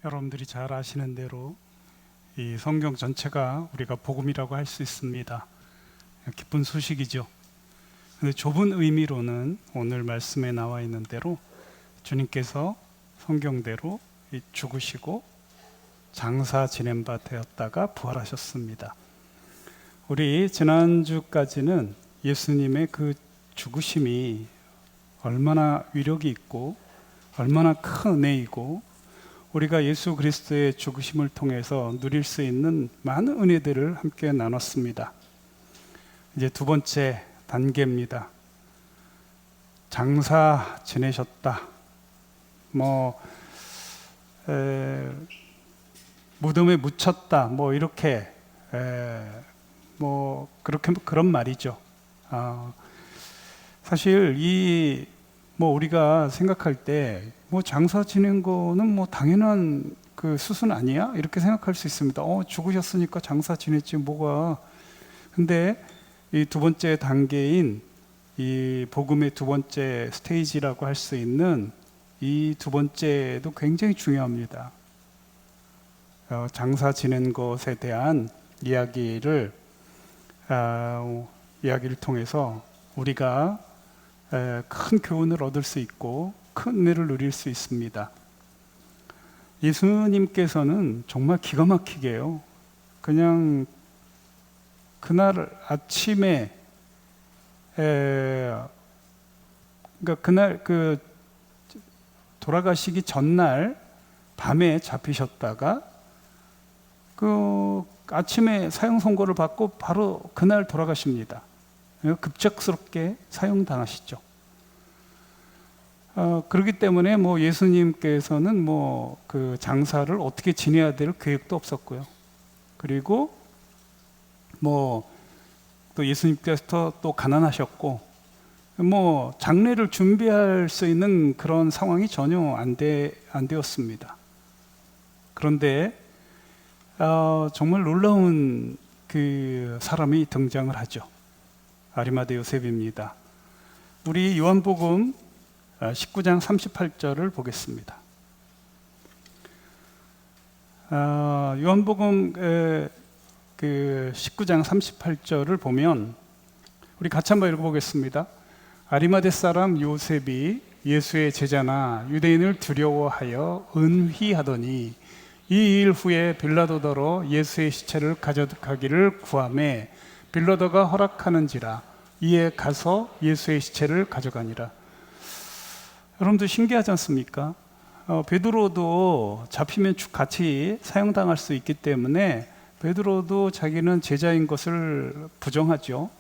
여러분들이 잘 아시는 대로 이 성경 전체가 우리가 복음이라고 할 수 있습니다. 기쁜 소식이죠. 근데 좁은 의미로는 오늘 말씀에 나와 있는 대로 주님께서 성경대로 죽으시고 장사 지낸 바 되었다가 부활하셨습니다. 우리 지난주까지는 예수님의 그 죽으심이 얼마나 위력이 있고 얼마나 큰 은혜이고 우리가 예수 그리스도의 죽으심을 통해서 누릴 수 있는 많은 은혜들을 함께 나눴습니다. 이제 두 번째 단계입니다. 장사 지내셨다. 무덤에 묻혔다. 이렇게 그런 말이죠. 사실 우리가 생각할 때 장사 지낸 거는 당연한 그 수순 아니야? 이렇게 생각할 수 있습니다. 죽으셨으니까 장사 지냈지 뭐가. 근데 이 두 번째 단계인 이 복음의 두 번째 스테이지라고 할 수 있는 이 두 번째도 굉장히 중요합니다. 장사 지낸 것에 대한 이야기를 통해서 우리가 큰 교훈을 얻을 수 있고 큰 은혜를 누릴 수 있습니다. 예수님께서는 정말 기가 막히게요. 그냥 그날 아침에 그러니까 그날 돌아가시기 전날 밤에 잡히셨다가 아침에 사형 선고를 받고 바로 그날 돌아가십니다. 급작스럽게 사형당하시죠. 그렇기 때문에 예수님께서는 그 장사를 어떻게 지내야 될 계획도 없었고요. 그리고 또 예수님께서 또 가난하셨고 장례를 준비할 수 있는 그런 상황이 전혀 안 되었습니다. 그런데 정말 놀라운 그 사람이 등장을 하죠. 아리마대 요셉입니다. 우리 요한복음 19장 38절을 보겠습니다. 요한복음 19장 38절을 보면 우리 같이 한번 읽어보겠습니다. 아리마대 사람 요셉이 예수의 제자나 유대인을 두려워하여 은휘하더니 이 일 후에 빌라도더러 예수의 시체를 가져가기를 구하매 빌라도가 허락하는지라 이에 가서 예수의 시체를 가져가니라. 여러분들 신기하지 않습니까? 베드로도 잡히면 같이 사형당할 수 있기 때문에 베드로도 자기는 제자인 것을 부정하죠.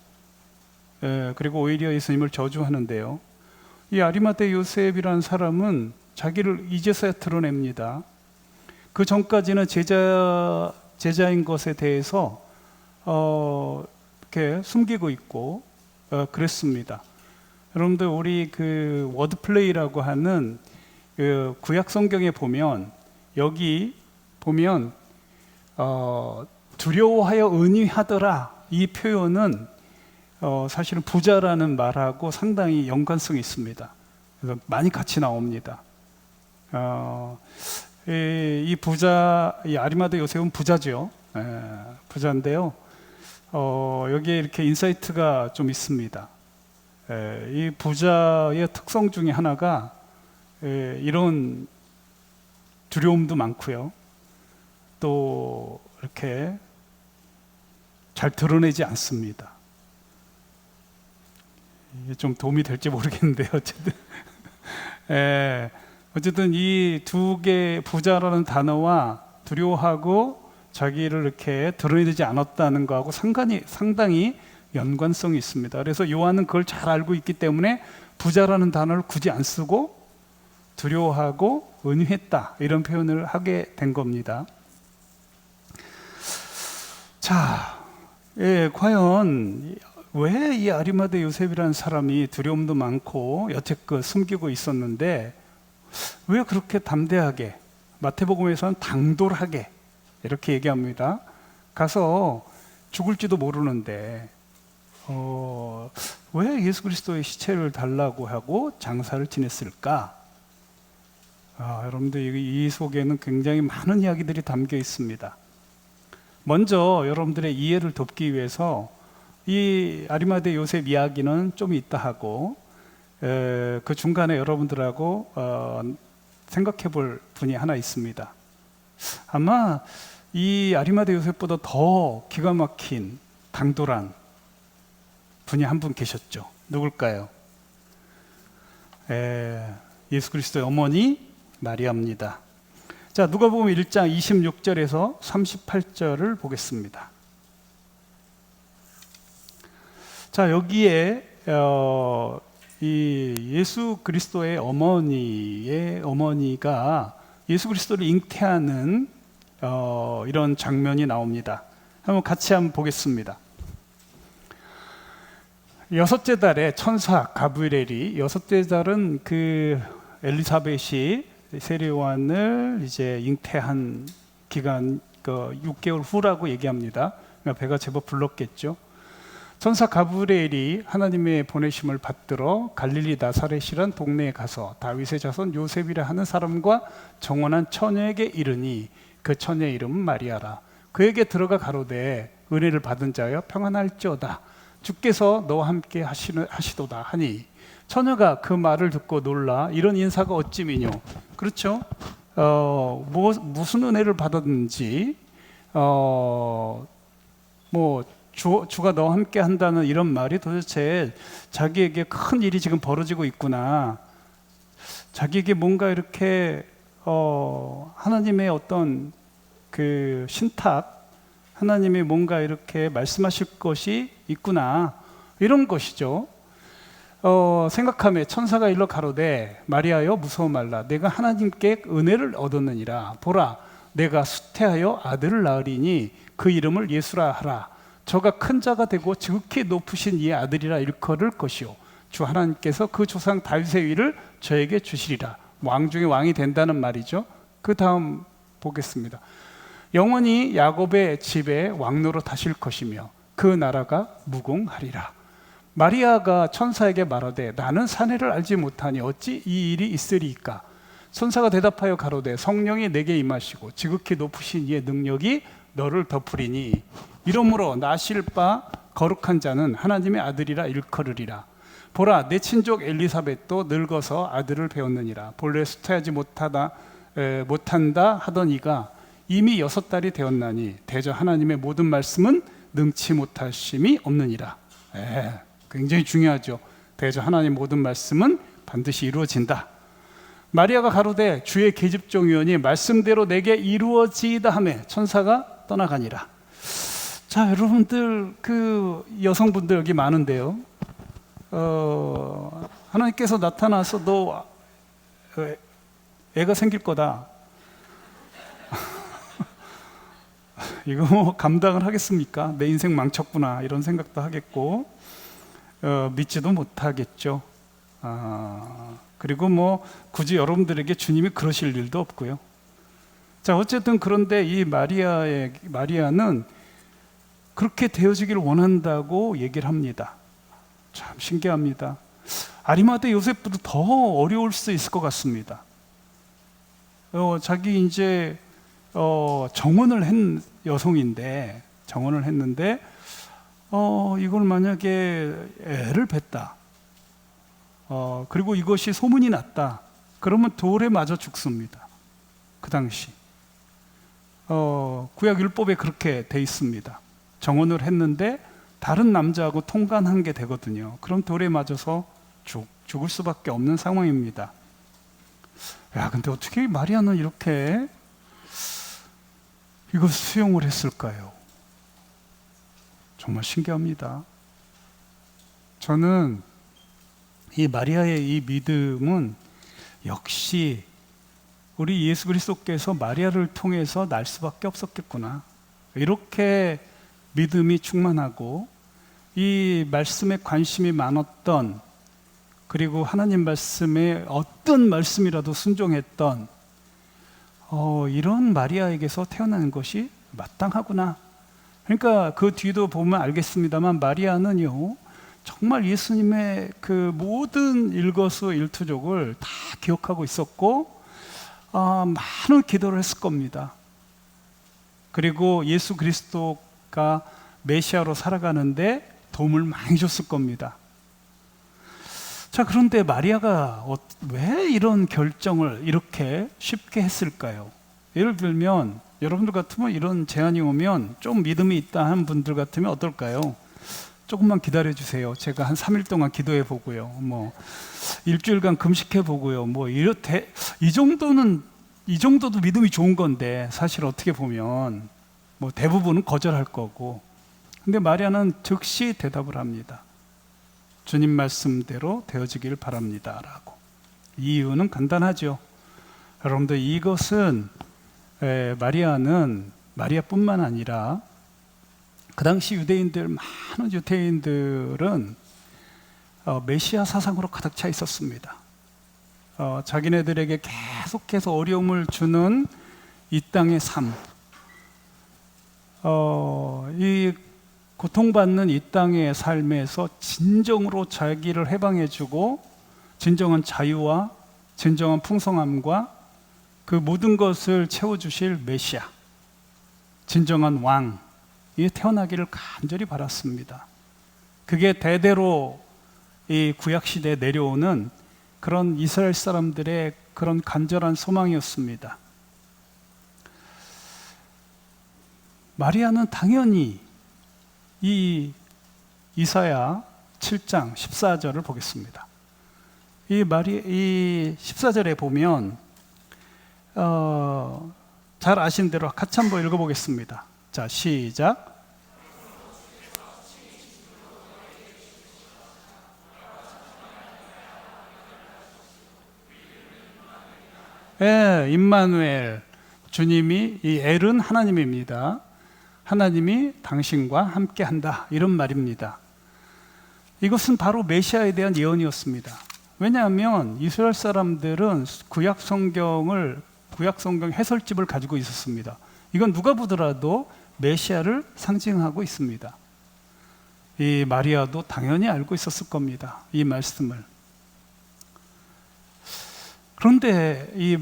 그리고 오히려 예수님을 저주하는데요. 이 아리마대 요셉이라는 사람은 자기를 이제서야 드러냅니다. 그 전까지는 제자인 것에 대해서 이렇게 숨기고 있고 그랬습니다. 여러분들 우리 그 워드플레이라고 하는 그 구약 성경에 보면 여기 보면 두려워하여 은휘하더라 이 표현은 사실은 부자라는 말하고 상당히 연관성이 있습니다. 그래서 많이 같이 나옵니다. 이 아리마대 요셉은 부자죠. 부자인데요. 여기에 이렇게 인사이트가 좀 있습니다. 이 부자의 특성 중에 하나가 이런 두려움도 많고요. 또 이렇게 잘 드러내지 않습니다. 이게 좀 도움이 될지 모르겠는데요. 어쨌든 이 두 개 부자라는 단어와 두려워하고 자기를 이렇게 드러내지 않았다는 거하고 상당히 연관성이 있습니다. 그래서 요한은 그걸 잘 알고 있기 때문에 부자라는 단어를 굳이 안 쓰고 두려워하고 은휘했다 이런 표현을 하게 된 겁니다. 자, 과연 왜 이 아리마대 요셉이라는 사람이 두려움도 많고 여태껏 숨기고 있었는데 왜 그렇게 담대하게, 마태복음에서는 당돌하게 이렇게 얘기합니다. 가서 죽을지도 모르는데 왜 예수 그리스도의 시체를 달라고 하고 장사를 지냈을까? 여러분들 이 속에는 굉장히 많은 이야기들이 담겨 있습니다. 먼저 여러분들의 이해를 돕기 위해서 이 아리마대 요셉 이야기는 좀 이따 하고, 그 중간에 여러분들하고 생각해 볼 분이 하나 있습니다. 아마 이 아리마대 요셉보다 더 기가 막힌 당돌한 분이 한 분 계셨죠. 누굴까요? 예수 그리스도의 어머니 마리아입니다. 자, 누가복음 1장 26절에서 38절을 보겠습니다. 자, 여기에 이 예수 그리스도의 어머니가 예수 그리스도를 잉태하는 이런 장면이 나옵니다. 한번 보겠습니다. 여섯째 달에 천사 가브리엘이, 여섯째 달은 그 엘리사벳이 세례 요한을 이제 잉태한 기간 6개월 후라고 얘기합니다. 그러니까 배가 제법 불렀겠죠. 천사 가브리엘이 하나님의 보내심을 받들어 갈릴리 나사렛이란 동네에 가서 다윗의 자손 요셉이라 하는 사람과 정혼한 처녀에게 이르니 그 처녀의 이름은 마리아라. 그에게 들어가 가로되 은혜를 받은 자여 평안할지어다. 주께서 너와 함께 하시도다 하니 처녀가 그 말을 듣고 놀라 이런 인사가 어찌미뇨. 그렇죠? 무슨 은혜를 받았는지, 주가 너와 함께 한다는 이런 말이 도대체 자기에게 큰 일이 지금 벌어지고 있구나. 자기에게 뭔가 이렇게 하나님의 어떤 그 신탁, 하나님이 뭔가 이렇게 말씀하실 것이 있구나, 이런 것이죠. 생각하며 천사가 일러 가로되 마리아여 무서워 말라. 내가 하나님께 은혜를 얻었느니라. 보라, 내가 수태하여 아들을 낳으리니 그 이름을 예수라 하라. 저가 큰 자가 되고 지극히 높으신 이의 아들이라 일컬을 것이요 주 하나님께서 그 조상 다윗의 위를 저에게 주시리라. 왕 중에 왕이 된다는 말이죠. 그 다음 보겠습니다. 영원히 야곱의 집에 왕노로 다실 것이며 그 나라가 무궁하리라. 마리아가 천사에게 말하되 나는 사내를 알지 못하니 어찌 이 일이 있으리이까. 천사가 대답하여 가로되 성령이 내게 임하시고 지극히 높으신 이의 능력이 너를 덮으리니 이러므로 나실 바 거룩한 자는 하나님의 아들이라 일컬으리라. 보라, 내 친족 엘리사벳도 늙어서 아들을 배웠느니라. 본래 수태하지 못한다 하던 이가 이미 6달이 되었나니 대저 하나님의 모든 말씀은 능치 못하심이 없느니라. 굉장히 중요하죠. 대저 하나님 모든 말씀은 반드시 이루어진다. 마리아가 가로되 주의 계집종이오니 말씀대로 내게 이루어지이다 하며 천사가 떠나가니라. 자, 여러분들 그 여성분들 여기 많은데요. 하나님께서 나타나서 너 애가 생길 거다. 이거 뭐 감당을 하겠습니까? 내 인생 망쳤구나, 이런 생각도 하겠고, 믿지도 못하겠죠. 그리고 뭐 굳이 여러분들에게 주님이 그러실 일도 없고요. 자, 어쨌든 그런데 이 마리아는 그렇게 되어지기를 원한다고 얘기를 합니다. 참 신기합니다. 아리마대 요셉보다 더 어려울 수 있을 것 같습니다. 자기 이제 정혼을 한 여성인데, 정혼을 했는데 이걸 만약에 애를 뱄다, 그리고 이것이 소문이 났다, 그러면 돌에 맞아 죽습니다. 그 당시 구약 율법에 그렇게 돼 있습니다. 정혼을 했는데 다른 남자하고 통간한 게 되거든요. 그럼 돌에 맞아서 죽을 수밖에 없는 상황입니다. 야, 근데 어떻게 마리아는 이렇게 이걸 수용을 했을까요? 정말 신기합니다. 저는 이 마리아의 이 믿음은 역시 우리 예수 그리스도께서 마리아를 통해서 날 수밖에 없었겠구나. 이렇게 믿음이 충만하고 이 말씀에 관심이 많았던, 그리고 하나님 말씀에 어떤 말씀이라도 순종했던 이런 마리아에게서 태어나는 것이 마땅하구나. 그러니까 그 뒤도 보면 알겠습니다만 마리아는요, 정말 예수님의 그 모든 일거수일투족을 다 기억하고 있었고, 많은 기도를 했을 겁니다. 그리고 예수 그리스도가 메시아로 살아가는데 도움을 많이 줬을 겁니다. 자, 그런데 마리아가 왜 이런 결정을 이렇게 쉽게 했을까요? 예를 들면 여러분들 같으면 이런 제안이 오면 좀 믿음이 있다 하는 분들 같으면 어떨까요? 조금만 기다려 주세요. 제가 한 3일 동안 기도해 보고요. 뭐 일주일간 금식해 보고요. 뭐 이 정도도 믿음이 좋은 건데, 사실 어떻게 보면 뭐 대부분은 거절할 거고. 근데 마리아는 즉시 대답을 합니다. 주님 말씀대로 되어지길 바랍니다 라고. 이유는 간단하죠. 여러분들, 이것은 마리아뿐만 아니라 그 당시 많은 유대인들은 메시아 사상으로 가득 차 있었습니다. 자기네들에게 계속해서 어려움을 주는 이 땅의 삶, 이 고통받는 이 땅의 삶에서 진정으로 자기를 해방해주고 진정한 자유와 진정한 풍성함과 그 모든 것을 채워주실 메시아, 진정한 왕이 태어나기를 간절히 바랐습니다. 그게 대대로 이 구약시대에 내려오는 그런 이스라엘 사람들의 그런 간절한 소망이었습니다. 마리아는 당연히 이 이사야 7장 14절을 보겠습니다. 이 14절에 보면 잘 아시는 대로 같이 한번 읽어보겠습니다. 자, 시작. 임마누엘, 주님이, 이 엘은 하나님입니다. 하나님이 당신과 함께한다, 이런 말입니다. 이것은 바로 메시아에 대한 예언이었습니다. 왜냐하면 이스라엘 사람들은 구약 성경 해설집을 가지고 있었습니다. 이건 누가 보더라도 메시아를 상징하고 있습니다. 이 마리아도 당연히 알고 있었을 겁니다, 이 말씀을. 그런데 이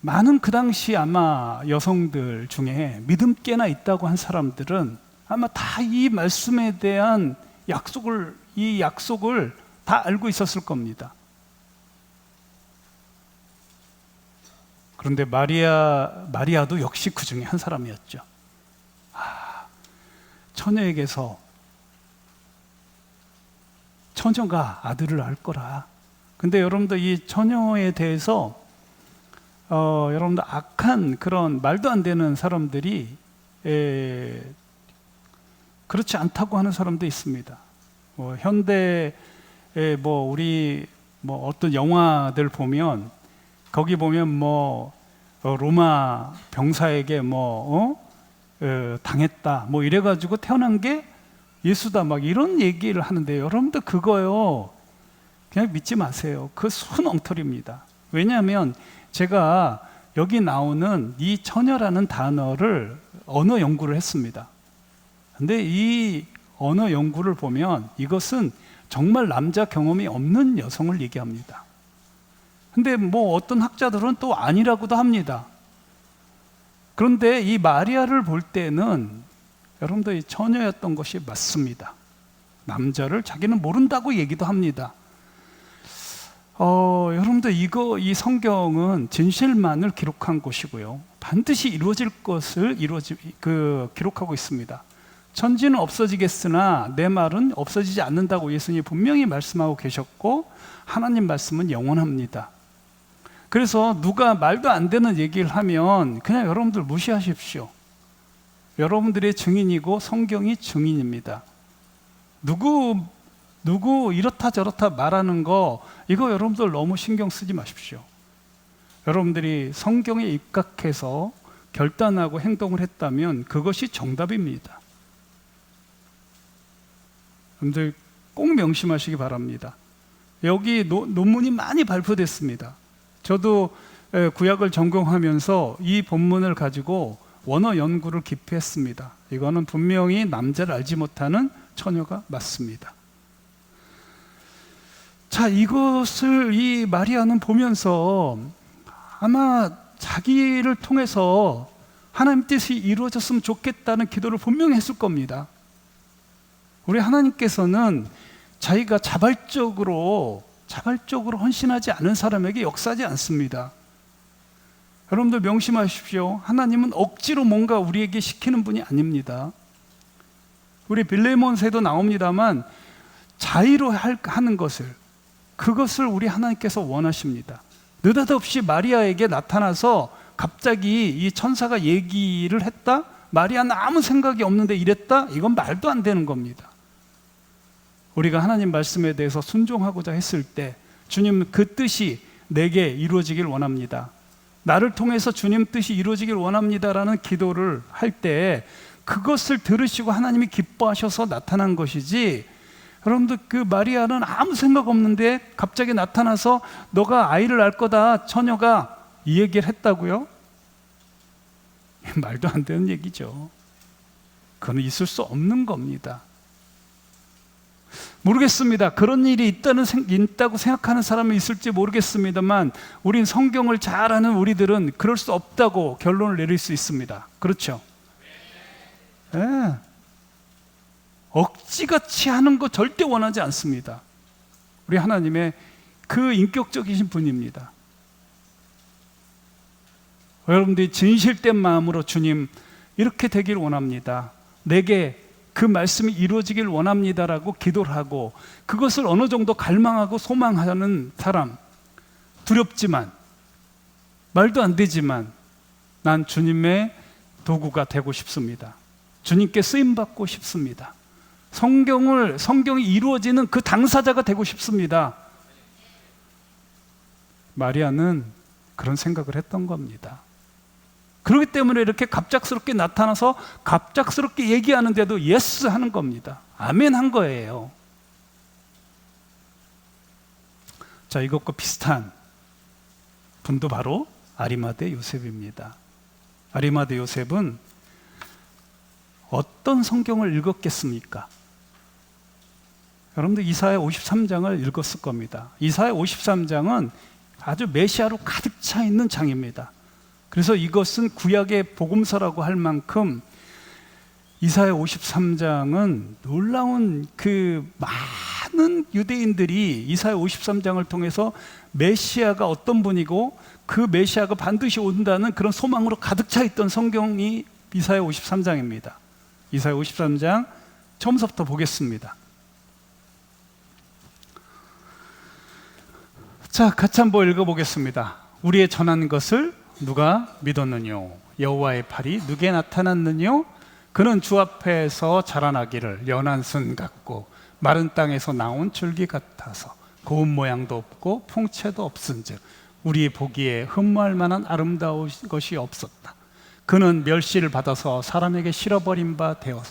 많은 그 당시 아마 여성들 중에 믿음 꽤나 있다고 한 사람들은 아마 다 이 말씀에 대한 이 약속을 다 알고 있었을 겁니다. 그런데 마리아도 역시 그 중에 한 사람이었죠. 처녀에게서 처녀가 아들을 낳을 거라. 근데 여러분들, 이 처녀에 대해서 여러분들 악한 그런 말도 안 되는 사람들이 그렇지 않다고 하는 사람도 있습니다. 현대에 우리 어떤 영화들 보면 거기 보면 로마 병사에게 당했다 이래가지고 태어난 게 예수다 이런 얘기를 하는데, 여러분들 그거요 그냥 믿지 마세요. 그 순 엉터리입니다. 왜냐하면 제가 여기 나오는 이 처녀라는 단어를 언어 연구를 했습니다. 근데 이 언어 연구를 보면 이것은 정말 남자 경험이 없는 여성을 얘기합니다. 근데 어떤 학자들은 또 아니라고도 합니다. 그런데 이 마리아를 볼 때는 여러분들 이 처녀였던 것이 맞습니다. 남자를 자기는 모른다고 얘기도 합니다. 여러분들 이 성경은 진실만을 기록한 것이고요, 반드시 이루어질 것을 기록하고 있습니다. 천지는 없어지겠으나 내 말은 없어지지 않는다고 예수님이 분명히 말씀하고 계셨고, 하나님 말씀은 영원합니다. 그래서 누가 말도 안 되는 얘기를 하면 그냥 여러분들 무시하십시오. 여러분들의 증인이고 성경이 증인입니다. 누구 이렇다 저렇다 말하는 거, 이거 여러분들 너무 신경 쓰지 마십시오. 여러분들이 성경에 입각해서 결단하고 행동을 했다면 그것이 정답입니다. 여러분들 꼭 명심하시기 바랍니다. 여기 논문이 많이 발표됐습니다. 저도 구약을 전공하면서 이 본문을 가지고 원어 연구를 깊이 했습니다. 이거는 분명히 남자를 알지 못하는 처녀가 맞습니다. 자, 이것을 이 마리아는 보면서 아마 자기를 통해서 하나님 뜻이 이루어졌으면 좋겠다는 기도를 분명히 했을 겁니다. 우리 하나님께서는 자기가 자발적으로 헌신하지 않은 사람에게 역사하지 않습니다. 여러분들 명심하십시오. 하나님은 억지로 뭔가 우리에게 시키는 분이 아닙니다. 우리 빌레몬서에도 나옵니다만 자의로 하는 것을, 그것을 우리 하나님께서 원하십니다. 느닷없이 마리아에게 나타나서 갑자기 이 천사가 얘기를 했다? 마리아는 아무 생각이 없는데 이랬다? 이건 말도 안 되는 겁니다. 우리가 하나님 말씀에 대해서 순종하고자 했을 때 주님 그 뜻이 내게 이루어지길 원합니다. 나를 통해서 주님 뜻이 이루어지길 원합니다라는 기도를 할 때 그것을 들으시고 하나님이 기뻐하셔서 나타난 것이지, 여러분들 그 마리아는 아무 생각 없는데 갑자기 나타나서 너가 아이를 낳을 거다, 처녀가, 이 얘기를 했다고요? 말도 안 되는 얘기죠. 그건 있을 수 없는 겁니다. 모르겠습니다. 그런 일이 있다고 생각하는 사람이 있을지 모르겠습니다만 우린 성경을 잘 아는 우리들은 그럴 수 없다고 결론을 내릴 수 있습니다. 그렇죠? 네. 억지같이 하는 거 절대 원하지 않습니다. 우리 하나님의 그 인격적이신 분입니다. 여러분들이 진실된 마음으로 주님 이렇게 되길 원합니다, 내게 그 말씀이 이루어지길 원합니다라고 기도를 하고 그것을 어느 정도 갈망하고 소망하는 사람, 두렵지만 말도 안 되지만 난 주님의 도구가 되고 싶습니다. 주님께 쓰임받고 싶습니다. 성경이 이루어지는 그 당사자가 되고 싶습니다. 마리아는 그런 생각을 했던 겁니다. 그렇기 때문에 이렇게 갑작스럽게 나타나서 갑작스럽게 얘기하는데도 예스 하는 겁니다. 아멘 한 거예요. 자, 이것과 비슷한 분도 바로 아리마대 요셉입니다. 아리마대 요셉은 어떤 성경을 읽었겠습니까? 여러분들 이사야 53장을 읽었을 겁니다. 이사야 53장은 아주 메시아로 가득 차 있는 장입니다. 그래서 이것은 구약의 복음서라고 할 만큼 이사야 53장은 놀라운 그 많은 유대인들이 이사야 53장을 통해서 메시아가 어떤 분이고 그 메시아가 반드시 온다는 그런 소망으로 가득 차 있던 성경이 이사야 53장입니다. 이사야 53장 처음부터 보겠습니다. 자, 같이 한번 읽어보겠습니다. 우리의 전한 것을 누가 믿었느뇨? 여호와의 팔이 누구에 나타났느뇨? 그는 주 앞에서 자라나기를 연한 순 같고 마른 땅에서 나온 줄기 같아서 고운 모양도 없고 풍채도 없은즉 우리 보기에 흠모할 만한 아름다운 것이 없었다. 그는 멸시를 받아서 사람에게 실어버린 바 되었다.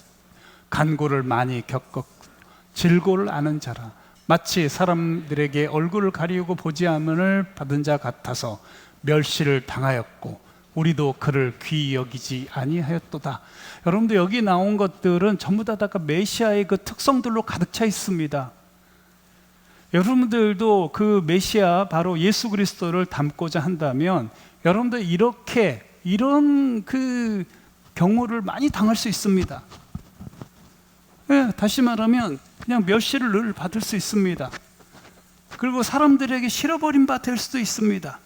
간고를 많이 겪었고 질고를 아는 자라. 마치 사람들에게 얼굴을 가리우고 보지 않음을 받은 자 같아서 멸시를 당하였고 우리도 그를 귀히 여기지 아니하였도다. 여러분들 여기 나온 것들은 전부 다 메시아의 그 특성들로 가득 차 있습니다. 여러분들도 그 메시아 바로 예수 그리스도를 닮고자 한다면 여러분들 이런 그 경우를 많이 당할 수 있습니다. 네, 다시 말하면 그냥 멸시를 늘 받을 수 있습니다. 그리고 사람들에게 실어버린 바 될 수도 있습니다.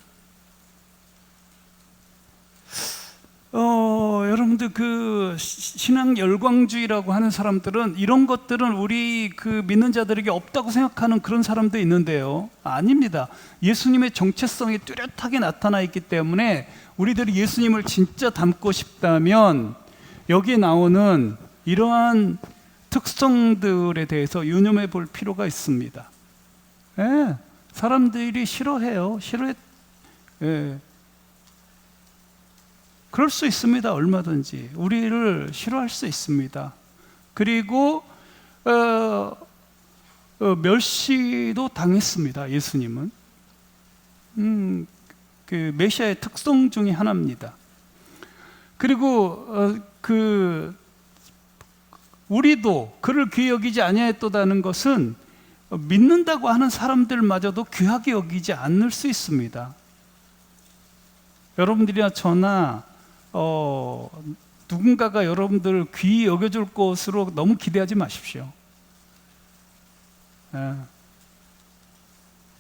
여러분들 그 신앙 열광주의라고 하는 사람들은 이런 것들은 우리 그 믿는 자들에게 없다고 생각하는 그런 사람도 있는데요, 아닙니다. 예수님의 정체성이 뚜렷하게 나타나 있기 때문에 우리들이 예수님을 진짜 닮고 싶다면 여기 나오는 이러한 특성들에 대해서 유념해 볼 필요가 있습니다. 예, 사람들이 싫어해요. 예. 그럴 수 있습니다. 얼마든지 우리를 싫어할 수 있습니다. 그리고 멸시도 당했습니다. 예수님은 그 메시아의 특성 중에 하나입니다. 그리고 우리도 그를 귀히 여기지 아니하였도다는 것은 믿는다고 하는 사람들마저도 귀하게 여기지 않을 수 있습니다. 여러분들이나 저나 누군가가 여러분들 귀히 여겨줄 것으로 너무 기대하지 마십시오.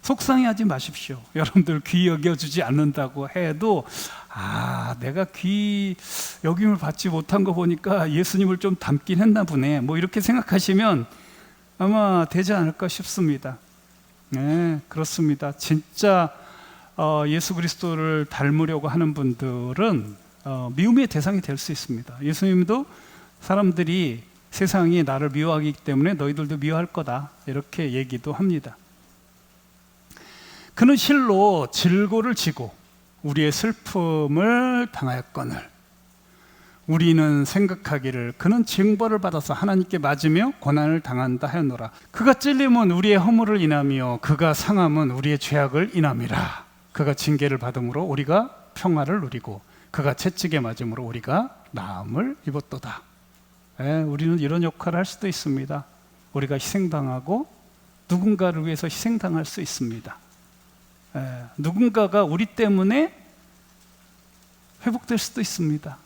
속상해하지 마십시오. 여러분들 귀히 여겨주지 않는다고 해도 내가 귀히 여김을 받지 못한 거 보니까 예수님을 좀 닮긴 했나 보네, 뭐 이렇게 생각하시면 아마 되지 않을까 싶습니다. 네, 그렇습니다. 진짜 예수 그리스도를 닮으려고 하는 분들은 미움의 대상이 될 수 있습니다. 예수님도 사람들이 세상이 나를 미워하기 때문에 너희들도 미워할 거다, 이렇게 얘기도 합니다. 그는 실로 질고를 지고 우리의 슬픔을 당하였거늘 우리는 생각하기를 그는 징벌을 받아서 하나님께 맞으며 고난을 당한다 하였노라. 그가 찔림은 우리의 허물을 인하며 그가 상함은 우리의 죄악을 인함이라. 그가 징계를 받음으로 우리가 평화를 누리고 그가 채찍에 맞음으로 우리가 나음을 입었도다. 우리는 이런 역할을 할 수도 있습니다. 우리가 희생당하고 누군가를 위해서 희생당할 수 있습니다. 누군가가 우리 때문에 회복될 수도 있습니다.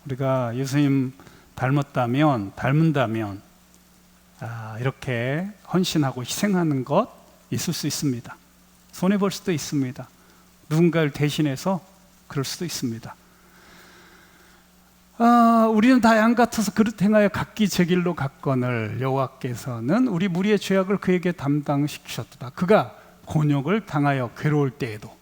우리가 예수님 닮은다면 이렇게 헌신하고 희생하는 것 있을 수 있습니다. 손해볼 수도 있습니다. 누군가를 대신해서 그럴 수도 있습니다. 우리는 다 양 같아서 그릇 행하여 각기 제 길로 갔거늘 여호와께서는 우리 무리의 죄악을 그에게 담당시키셨도다. 그가 곤욕을 당하여 괴로울 때에도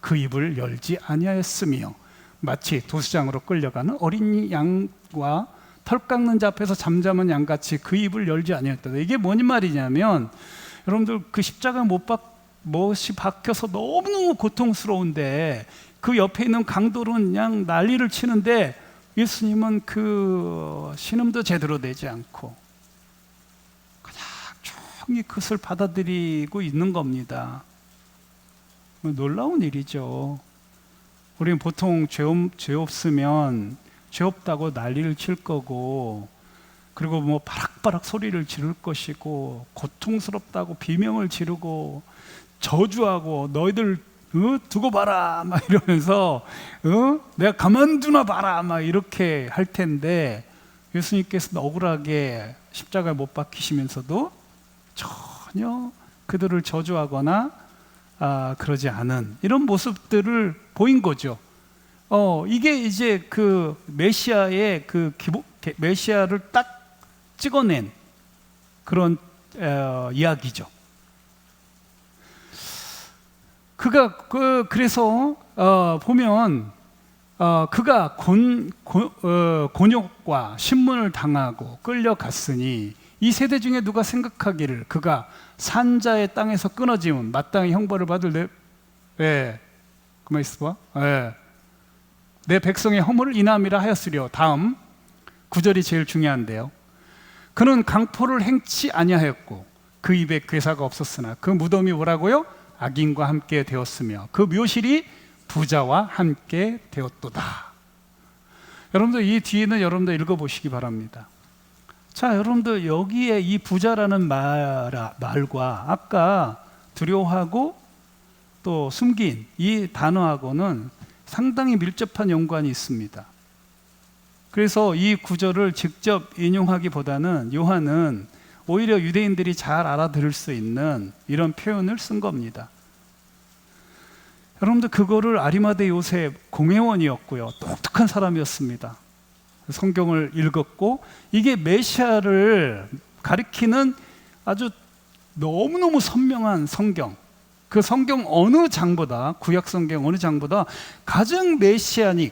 그 입을 열지 아니하였으며 마치 도수장으로 끌려가는 어린 양과 털 깎는 자 앞에서 잠잠한 양같이 그 입을 열지 아니하였다. 이게 뭔 말이냐면, 여러분들 그 십자가 못이 박혀서 너무너무 고통스러운데 그 옆에 있는 강도는 그냥 난리를 치는데 예수님은 그 신음도 제대로 내지 않고 그냥 조용히 그것을 받아들이고 있는 겁니다. 놀라운 일이죠. 우리는 보통 죄 없으면 죄 없다고 난리를 칠 거고, 그리고 뭐 바락바락 소리를 지를 것이고, 고통스럽다고 비명을 지르고 저주하고 너희들 두고 봐라 막 이러면서 내가 가만두나 봐라 막 이렇게 할 텐데, 예수님께서는 억울하게 십자가에 못 박히시면서도 전혀 그들을 저주하거나 그러지 않은 이런 모습들을 보인 거죠. 이게 이제 그 메시아의 메시아를 딱 찍어낸 그런 이야기죠. 그가 그래서 보면 그가 곤욕과 신문을 당하고 끌려갔으니 이 세대 중에 누가 생각하기를 그가 산자의 땅에서 끊어지면 마땅히 형벌을 받을 그만 있어봐. 내 백성의 허물을 인함이라 하였으려. 다음 9절이 제일 중요한데요. 그는 강포를 행치 아니하였고 그 입에 괴사가 없었으나 그 무덤이 뭐라고요? 악인과 함께 되었으며 그 묘실이 부자와 함께 되었도다. 여러분들 이 뒤에는 여러분들 읽어보시기 바랍니다. 자, 여러분들 여기에 이 부자라는 말과 아까 두려워하고 또 숨긴 이 단어하고는 상당히 밀접한 연관이 있습니다. 그래서 이 구절을 직접 인용하기보다는 요한은 오히려 유대인들이 잘 알아들을 수 있는 이런 표현을 쓴 겁니다. 여러분들 그거를 아리마대 요셉 공회원이었고요, 똑똑한 사람이었습니다. 성경을 읽었고 이게 메시아를 가리키는 아주 너무너무 선명한 성경, 그 성경 어느 장보다, 구약 성경 어느 장보다 가장 메시아를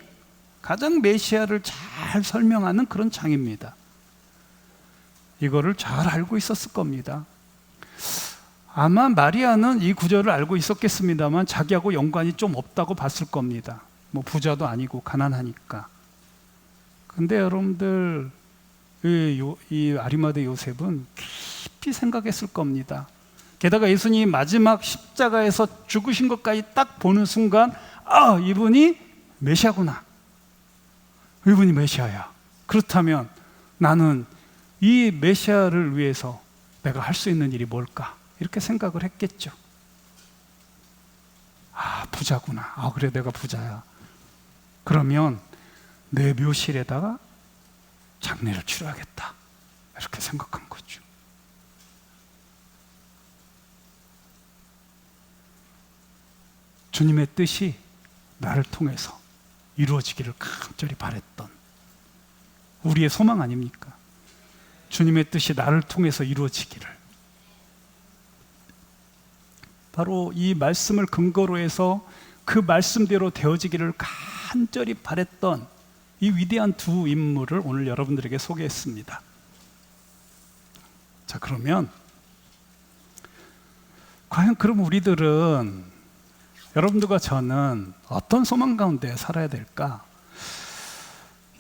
잘 설명하는 그런 장입니다. 이거를 잘 알고 있었을 겁니다. 아마 마리아는 이 구절을 알고 있었겠습니다만 자기하고 연관이 좀 없다고 봤을 겁니다. 뭐 부자도 아니고 가난하니까. 근데 여러분들 이 아리마대 요셉은 깊이 생각했을 겁니다. 게다가 예수님이 마지막 십자가에서 죽으신 것까지 딱 보는 순간 이분이 메시아구나, 이분이 메시아야. 그렇다면 나는 이 메시아를 위해서 내가 할 수 있는 일이 뭘까, 이렇게 생각을 했겠죠. 부자구나. 그래 내가 부자야. 그러면 내 묘실에다가 장례를 치러야겠다, 이렇게 생각한 거죠. 주님의 뜻이 나를 통해서 이루어지기를 간절히 바랬던 우리의 소망 아닙니까? 주님의 뜻이 나를 통해서 이루어지기를. 바로 이 말씀을 근거로 해서 그 말씀대로 되어지기를 간절히 바랬던 이 위대한 두 인물을 오늘 여러분들에게 소개했습니다. 자, 그러면 과연 그럼 우리들은, 여러분들과 저는 어떤 소망 가운데 살아야 될까?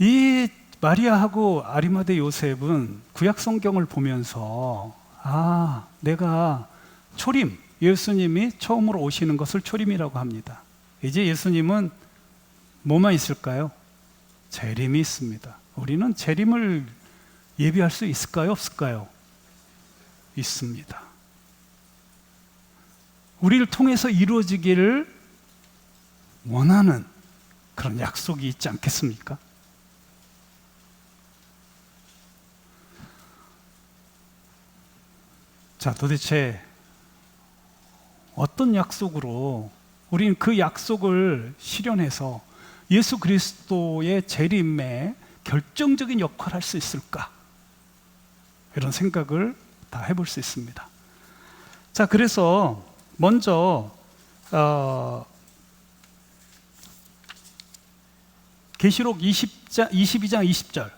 이 마리아하고 아리마대 요셉은 구약 성경을 보면서 내가 초림, 예수님이 처음으로 오시는 것을 초림이라고 합니다. 이제 예수님은 뭐만 있을까요? 재림이 있습니다. 우리는 재림을 예비할 수 있을까요? 없을까요? 있습니다. 우리를 통해서 이루어지기를 원하는 그런 약속이 있지 않겠습니까? 자, 도대체 어떤 약속으로 우리는 그 약속을 실현해서 예수 그리스도의 재림에 결정적인 역할을 할 수 있을까? 이런 생각을 다 해볼 수 있습니다. 자, 그래서 먼저 계시록 22장 20절.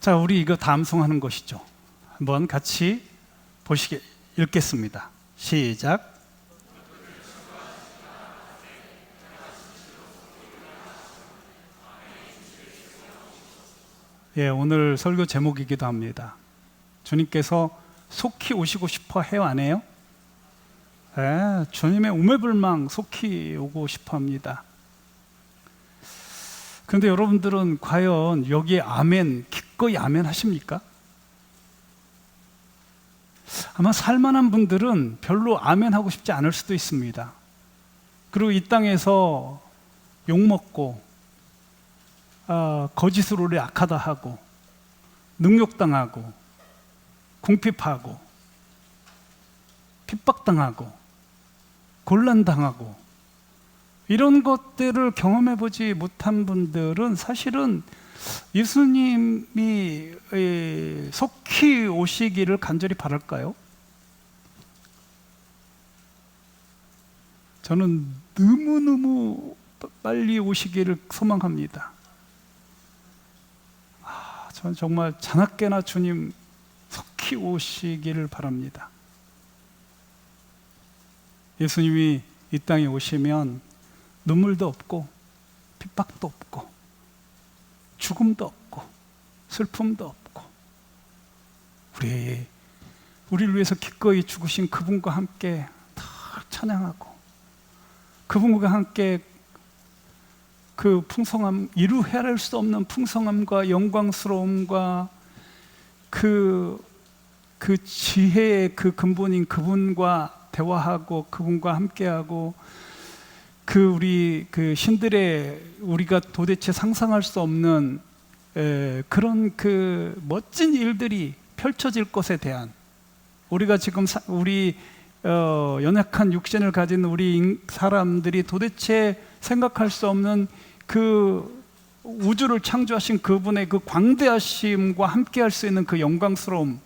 자, 우리 이거 다 암송하는 것이죠. 한번 같이 읽겠습니다. 시작. 예, 오늘 설교 제목이기도 합니다. 주님께서 속히 오시고 싶어 해요, 안 해요? 예, 주님의 우매불망 속히 오고 싶어 합니다. 그런데 여러분들은 과연 여기에 아멘, 기꺼이 아멘 하십니까? 아마 살만한 분들은 별로 아멘 하고 싶지 않을 수도 있습니다. 그리고 이 땅에서 욕먹고 거짓으로 우리 악하다 하고 능욕당하고 궁핍하고 핍박당하고 곤란당하고 이런 것들을 경험해보지 못한 분들은 사실은 예수님이 속히 오시기를 간절히 바랄까요? 저는 너무너무 빨리 오시기를 소망합니다. 저는 정말 자나깨나 주님 속히 오시기를 바랍니다. 예수님이 이 땅에 오시면 눈물도 없고 핍박도 없고 죽음도 없고 슬픔도 없고 우리를 위해서 기꺼이 죽으신 그분과 함께 다 찬양하고 그분과 함께 그 풍성함, 이루 헤아릴 수 없는 풍성함과 영광스러움과 그 지혜의 그 근본인 그분과 대화하고 그분과 함께하고 우리 신들의 우리가 도대체 상상할 수 없는 그런 그 멋진 일들이 펼쳐질 것에 대한, 우리가 지금 우리 연약한 육신을 가진 우리 사람들이 도대체 생각할 수 없는 그 우주를 창조하신 그분의 그 광대하심과 함께할 수 있는 그 영광스러움,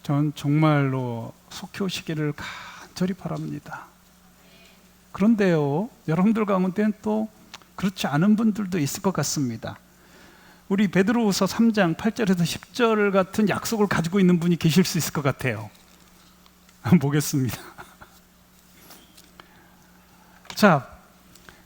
전 정말로 속히 오시기를 간절히 바랍니다. 그런데요, 여러분들 가운데는 또 그렇지 않은 분들도 있을 것 같습니다. 우리 베드로후서 3장 8절에서 10절 같은 약속을 가지고 있는 분이 계실 수 있을 것 같아요. 한번 보겠습니다. 자,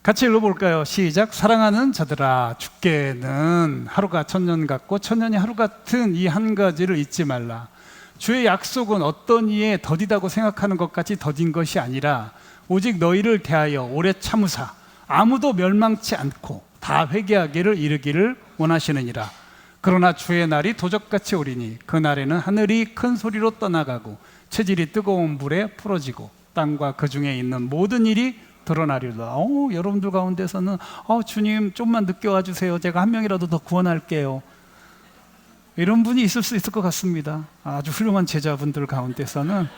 같이 읽어볼까요? 시작. 사랑하는 자들아, 주께는 하루가 천년 같고 천년이 하루 같은 이 한 가지를 잊지 말라. 주의 약속은 어떤 이에 더디다고 생각하는 것 같이 더딘 것이 아니라 오직 너희를 대하여 오래 참으사 아무도 멸망치 않고 다 회개하기를 이르기를 원하시느니라. 그러나 주의 날이 도적같이 오리니 그 날에는 하늘이 큰 소리로 떠나가고 체질이 뜨거운 불에 풀어지고 땅과 그 중에 있는 모든 일이 드러나리로다. 여러분들 가운데서는 주님 좀만 늦게 와주세요. 제가 한 명이라도 더 구원할게요. 이런 분이 있을 수 있을 것 같습니다. 아주 훌륭한 제자분들 가운데서는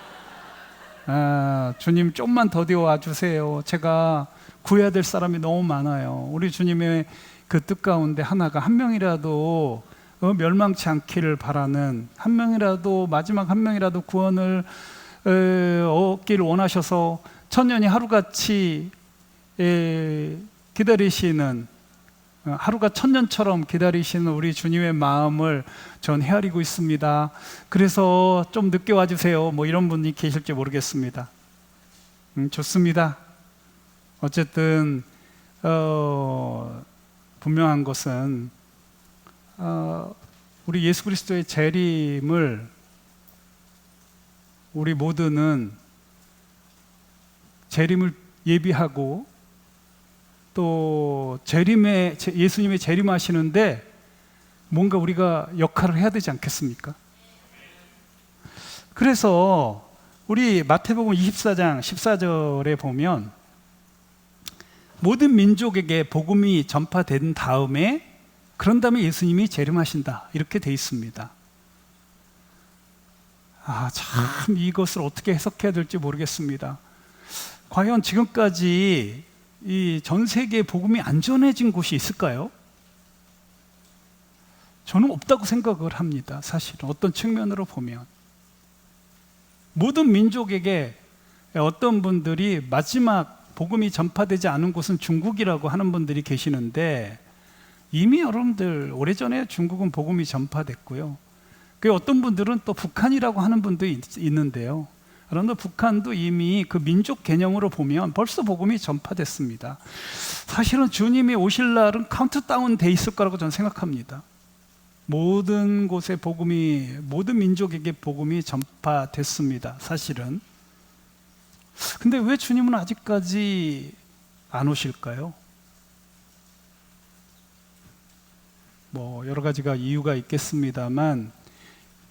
주님 좀만 더디어 와주세요. 제가 구해야 될 사람이 너무 많아요. 우리 주님의 그 뜻 가운데 하나가 한 명이라도 멸망치 않기를 바라는, 한 명이라도, 마지막 한 명이라도 구원을 얻기를 원하셔서 천년이 하루같이 기다리시는, 하루가 천년처럼 기다리시는 우리 주님의 마음을 전 헤아리고 있습니다. 그래서 좀 늦게 와주세요. 뭐 이런 분이 계실지 모르겠습니다. 좋습니다. 어쨌든 분명한 것은 우리 예수 그리스도의 재림을 우리 모두는 재림을 예비하고 또 예수님의 재림하시는데 뭔가 우리가 역할을 해야 되지 않겠습니까? 그래서 우리 마태복음 24장 14절에 보면 모든 민족에게 복음이 전파된 다음에, 그런 다음에 예수님이 재림하신다 이렇게 돼 있습니다. 참 이것을 어떻게 해석해야 될지 모르겠습니다. 과연 지금까지 이 전 세계에 복음이 안 전해진 곳이 있을까요? 저는 없다고 생각을 합니다. 사실은 어떤 측면으로 보면 모든 민족에게, 어떤 분들이 마지막 복음이 전파되지 않은 곳은 중국이라고 하는 분들이 계시는데, 이미 여러분들 오래전에 중국은 복음이 전파됐고요. 그 어떤 분들은 또 북한이라고 하는 분도 있는데요. 그런데 북한도 이미 그 민족 개념으로 보면 벌써 복음이 전파됐습니다. 사실은 주님이 오실 날은 카운트다운 돼 있을 거라고 저는 생각합니다. 모든 곳에 복음이, 모든 민족에게 복음이 전파됐습니다. 사실은. 근데 왜 주님은 아직까지 안 오실까요? 뭐 여러 가지가 이유가 있겠습니다만,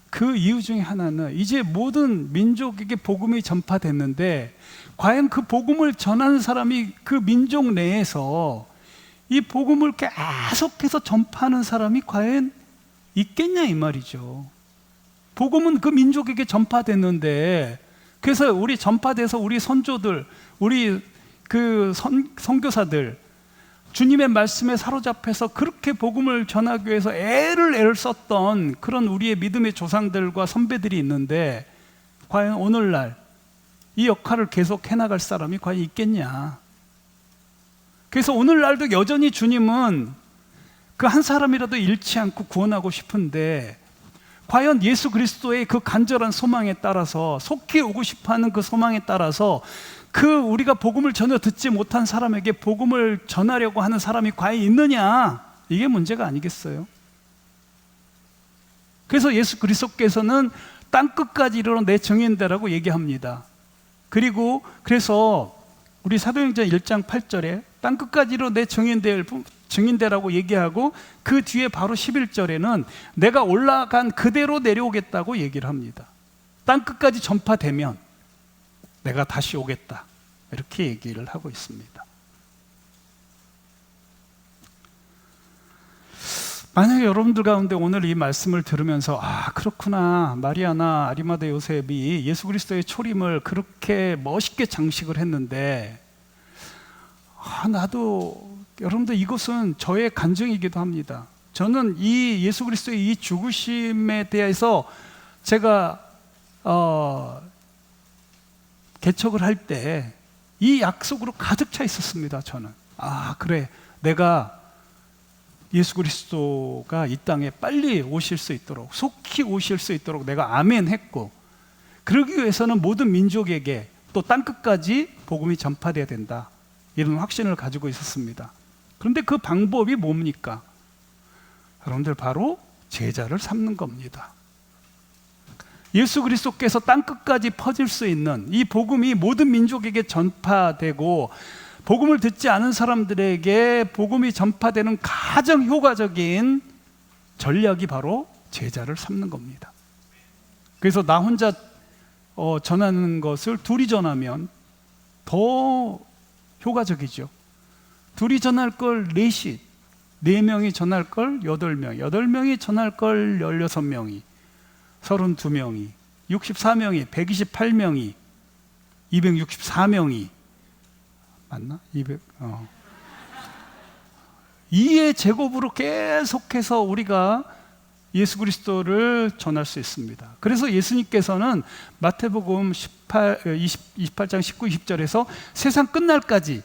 그 이유 중에 하나는 이제 모든 민족에게 복음이 전파됐는데 과연 그 복음을 전하는 사람이 그 민족 내에서 이 복음을 계속해서 전파하는 사람이 과연 있겠냐 이 말이죠. 복음은 그 민족에게 전파됐는데, 그래서 우리 전파돼서 우리 선조들, 우리 그 선교사들 주님의 말씀에 사로잡혀서 그렇게 복음을 전하기 위해서 애를 썼던 그런 우리의 믿음의 조상들과 선배들이 있는데, 과연 오늘날 이 역할을 계속 해나갈 사람이 과연 있겠냐. 그래서 오늘날도 여전히 주님은 그 한 사람이라도 잃지 않고 구원하고 싶은데, 과연 예수 그리스도의 그 간절한 소망에 따라서, 속히 오고 싶어하는 그 소망에 따라서 우리가 복음을 전혀 듣지 못한 사람에게 복음을 전하려고 하는 사람이 과연 있느냐, 이게 문제가 아니겠어요? 그래서 예수 그리스도께서는 땅끝까지 이르러 내 증인되라고 얘기합니다. 그래서 우리 사도행전 1장 8절에 땅끝까지 이르러 내 증인되라고 얘기하고, 그 뒤에 바로 11절에는 내가 올라간 그대로 내려오겠다고 얘기를 합니다. 땅끝까지 전파되면 내가 다시 오겠다, 이렇게 얘기를 하고 있습니다. 만약에 여러분들 가운데 오늘 이 말씀을 들으면서 그렇구나, 마리아나 아리마다 요셉이 예수 그리스도의 초림을 그렇게 멋있게 장식을 했는데 나도, 여러분들 이것은 저의 간증이기도 합니다. 저는 이 예수 그리스도의 이 죽으심에 대해서 제가 개척을 할 때 이 약속으로 가득 차 있었습니다. 저는 그래, 내가 예수 그리스도가 이 땅에 빨리 오실 수 있도록, 속히 오실 수 있도록 내가 아멘 했고, 그러기 위해서는 모든 민족에게 또 땅끝까지 복음이 전파되어야 된다, 이런 확신을 가지고 있었습니다. 그런데 그 방법이 뭡니까? 여러분들 바로 제자를 삼는 겁니다. 예수 그리스도께서 땅끝까지 퍼질 수 있는 이 복음이 모든 민족에게 전파되고, 복음을 듣지 않은 사람들에게 복음이 전파되는 가장 효과적인 전략이 바로 제자를 삼는 겁니다. 그래서 나 혼자 전하는 것을 둘이 전하면 더 효과적이죠. 둘이 전할 걸 넷이, 4명이 전할 걸 8명, 8명이 전할 걸 16명이, 32명이, 64명이, 128명이, 264명이, 맞나? 2의 제곱으로 계속해서 우리가 예수 그리스도를 전할 수 있습니다. 그래서 예수님께서는 마태복음 28장 19, 20절에서 세상 끝날까지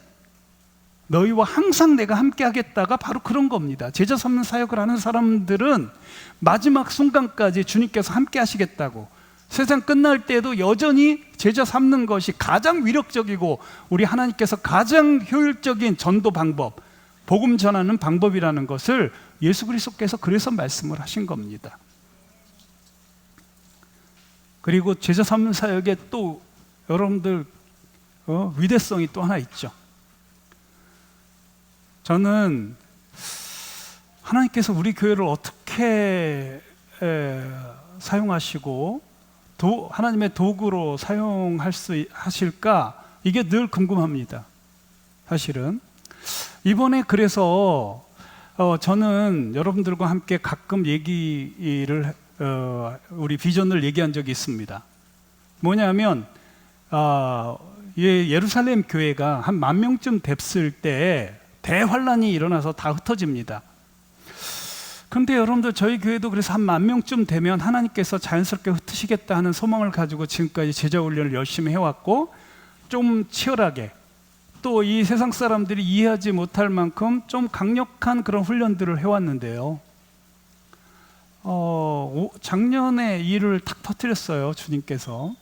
너희와 항상 내가 함께 하겠다가 바로 그런 겁니다. 제자 삼는 사역을 하는 사람들은 마지막 순간까지 주님께서 함께 하시겠다고, 세상 끝날 때도 여전히 제자 삼는 것이 가장 위력적이고 우리 하나님께서 가장 효율적인 전도 방법, 복음 전하는 방법이라는 것을 예수 그리스도께서 그래서 말씀을 하신 겁니다. 그리고 제자 삼는 사역에 또 여러분들 위대성이 또 하나 있죠. 저는 하나님께서 우리 교회를 어떻게 사용하시고 하나님의 도구로 하실까, 이게 늘 궁금합니다. 사실은 이번에 그래서 저는 여러분들과 함께 가끔 우리 비전을 얘기한 적이 있습니다. 뭐냐면 예루살렘 교회가 한 10,000명쯤 됐을 때 대환란이 일어나서 다 흩어집니다. 그런데 여러분들, 저희 교회도 그래서 한 10,000명쯤 되면 하나님께서 자연스럽게 흩으시겠다 하는 소망을 가지고 지금까지 제자 훈련을 열심히 해왔고, 좀 치열하게 또 이 세상 사람들이 이해하지 못할 만큼 좀 강력한 그런 훈련들을 해왔는데요. 작년에 일을 탁 터뜨렸어요, 주님께서.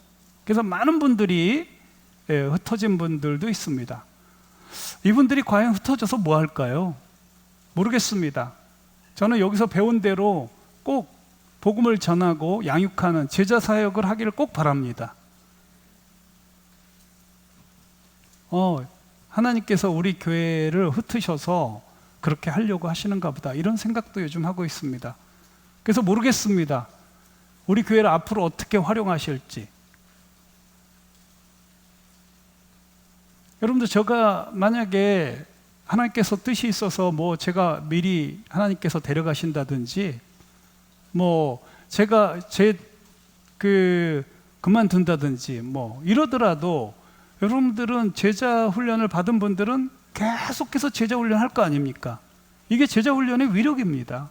그래서 많은 분들이 흩어진 분들도 있습니다. 이분들이 과연 흩어져서 뭐 할까요? 모르겠습니다. 저는 여기서 배운 대로 꼭 복음을 전하고 양육하는 제자 사역을 하기를 꼭 바랍니다. 하나님께서 우리 교회를 흩으셔서 그렇게 하려고 하시는가 보다, 이런 생각도 요즘 하고 있습니다. 그래서 모르겠습니다. 우리 교회를 앞으로 어떻게 활용하실지. 여러분들, 제가 만약에 하나님께서 뜻이 있어서 제가 미리 하나님께서 데려가신다든지, 제가 그만둔다든지 이러더라도, 여러분들은 제자 훈련을 받은 분들은 계속해서 제자 훈련 할 거 아닙니까? 이게 제자 훈련의 위력입니다.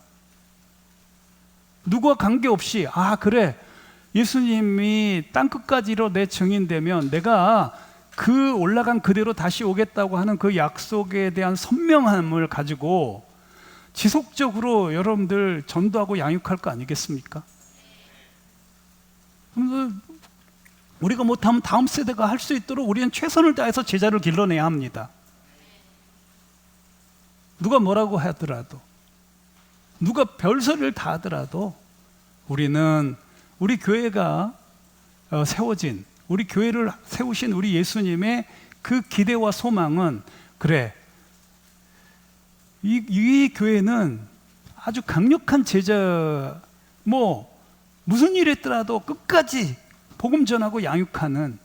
누구와 관계없이, 그래, 예수님이 땅끝까지로 내 증인되면 내가 그 올라간 그대로 다시 오겠다고 하는 그 약속에 대한 선명함을 가지고 지속적으로 여러분들 전도하고 양육할 거 아니겠습니까? 우리가 못하면 다음 세대가 할 수 있도록 우리는 최선을 다해서 제자를 길러내야 합니다. 누가 뭐라고 하더라도, 누가 별소리를 다 하더라도, 우리는 우리 교회가 세워진, 우리 교회를 세우신 우리 예수님의 그 기대와 소망은, 그래, 이 교회는 아주 강력한 제자, 무슨 일이 있더라도 끝까지 복음 전하고 양육하는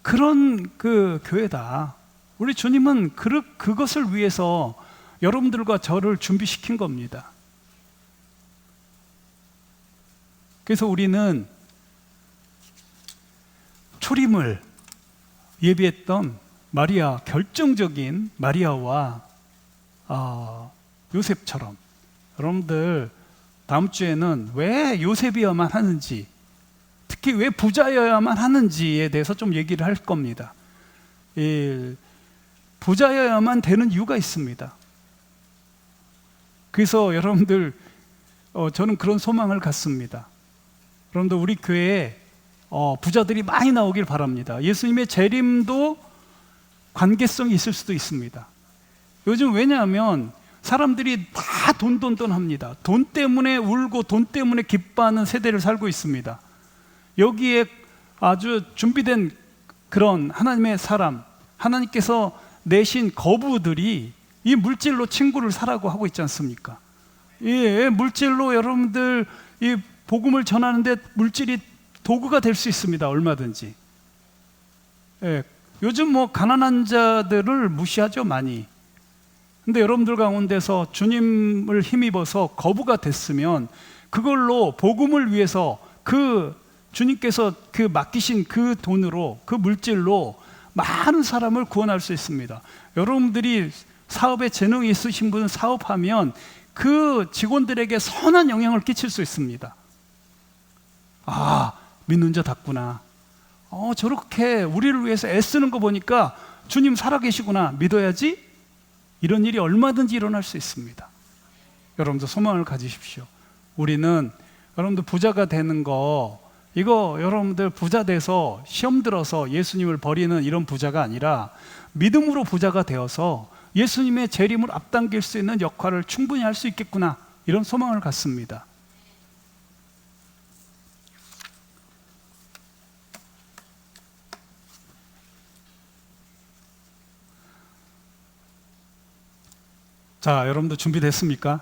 그런 그 교회다. 우리 주님은 그것을 위해서 여러분들과 저를 준비시킨 겁니다. 그래서 우리는 초림을 예비했던 결정적인 마리아와 요셉처럼, 여러분들 다음 주에는 왜 요셉이어야만 하는지, 특히 왜 부자여야만 하는지에 대해서 좀 얘기를 할 겁니다. 부자여야만 되는 이유가 있습니다. 그래서 여러분들, 저는 그런 소망을 갖습니다. 여러분들, 우리 교회에 부자들이 많이 나오길 바랍니다. 예수님의 재림도 관계성이 있을 수도 있습니다. 요즘 왜냐하면 사람들이 다 돈 합니다. 돈 때문에 울고 돈 때문에 기뻐하는 세대를 살고 있습니다. 여기에 아주 준비된 그런 하나님의 사람, 하나님께서 내신 거부들이 이 물질로 친구를 사라고 하고 있지 않습니까? 물질로 여러분들 이 복음을 전하는데 물질이 도구가 될 수 있습니다. 얼마든지. 예, 요즘 뭐 가난한 자들을 무시하죠, 많이. 근데 여러분들 가운데서 주님을 힘입어서 거부가 됐으면 그걸로 복음을 위해서 그 주님께서 그 맡기신 그 돈으로, 그 물질로 많은 사람을 구원할 수 있습니다. 여러분들이 사업에 재능이 있으신 분은 사업하면 그 직원들에게 선한 영향을 끼칠 수 있습니다. 아, 믿는 자답구나. 저렇게 우리를 위해서 애쓰는 거 보니까 주님 살아계시구나, 믿어야지. 이런 일이 얼마든지 일어날 수 있습니다. 여러분들 소망을 가지십시오. 우리는 여러분들 부자가 되는 거, 이거 여러분들 부자 돼서 시험 들어서 예수님을 버리는 이런 부자가 아니라 믿음으로 부자가 되어서 예수님의 재림을 앞당길 수 있는 역할을 충분히 할 수 있겠구나, 이런 소망을 갖습니다. 자, 여러분들 준비됐습니까?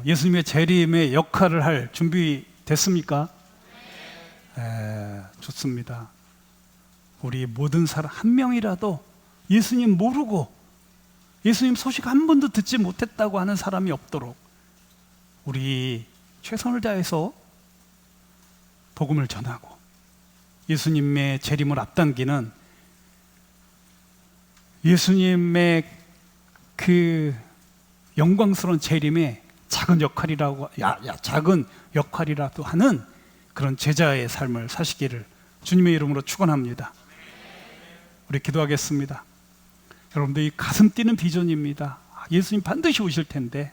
예수님의 재림의 역할을 할 준비 됐습니까? 좋습니다. 우리 모든 사람 한 명이라도 예수님 모르고 예수님 소식 한 번도 듣지 못했다고 하는 사람이 없도록 우리 최선을 다해서 복음을 전하고 예수님의 재림을 앞당기는 예수님의 그 영광스러운 재림의 작은 역할이라도 하는 그런 제자의 삶을 사시기를 주님의 이름으로 축원합니다. 우리 기도하겠습니다. 여러분들, 이 가슴 뛰는 비전입니다. 예수님 반드시 오실 텐데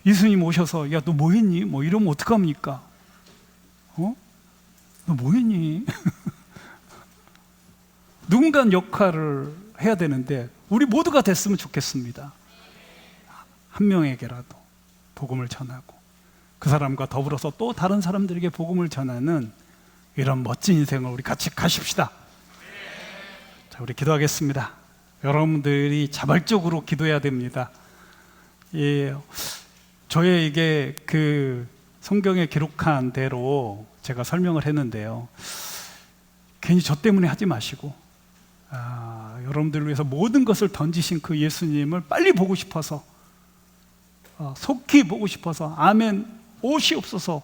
예수님 오셔서 야, 너 뭐 했니? 뭐 이러면 어떡합니까? 너 뭐 했니? 누군가 역할을 해야 되는데 우리 모두가 됐으면 좋겠습니다. 한 명에게라도 복음을 전하고 그 사람과 더불어서 또 다른 사람들에게 복음을 전하는 이런 멋진 인생을 우리 같이 가십시다. 자, 우리 기도하겠습니다. 여러분들이 자발적으로 기도해야 됩니다. 저의 이게 그 성경에 기록한 대로 제가 설명을 했는데요, 괜히 저 때문에 하지 마시고 여러분들을 위해서 모든 것을 던지신 그 예수님을 빨리 보고 싶어서, 속히 보고 싶어서, 아멘 오시옵소서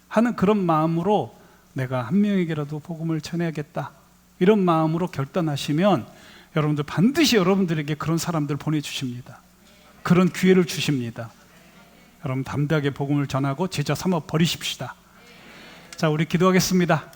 하는 그런 마음으로 내가 한 명에게라도 복음을 전해야겠다, 이런 마음으로 결단하시면 여러분들 반드시 여러분들에게 그런 사람들 보내주십니다. 그런 기회를 주십니다. 여러분 담대하게 복음을 전하고 제자 삼아 버리십시다. 자, 우리 기도하겠습니다.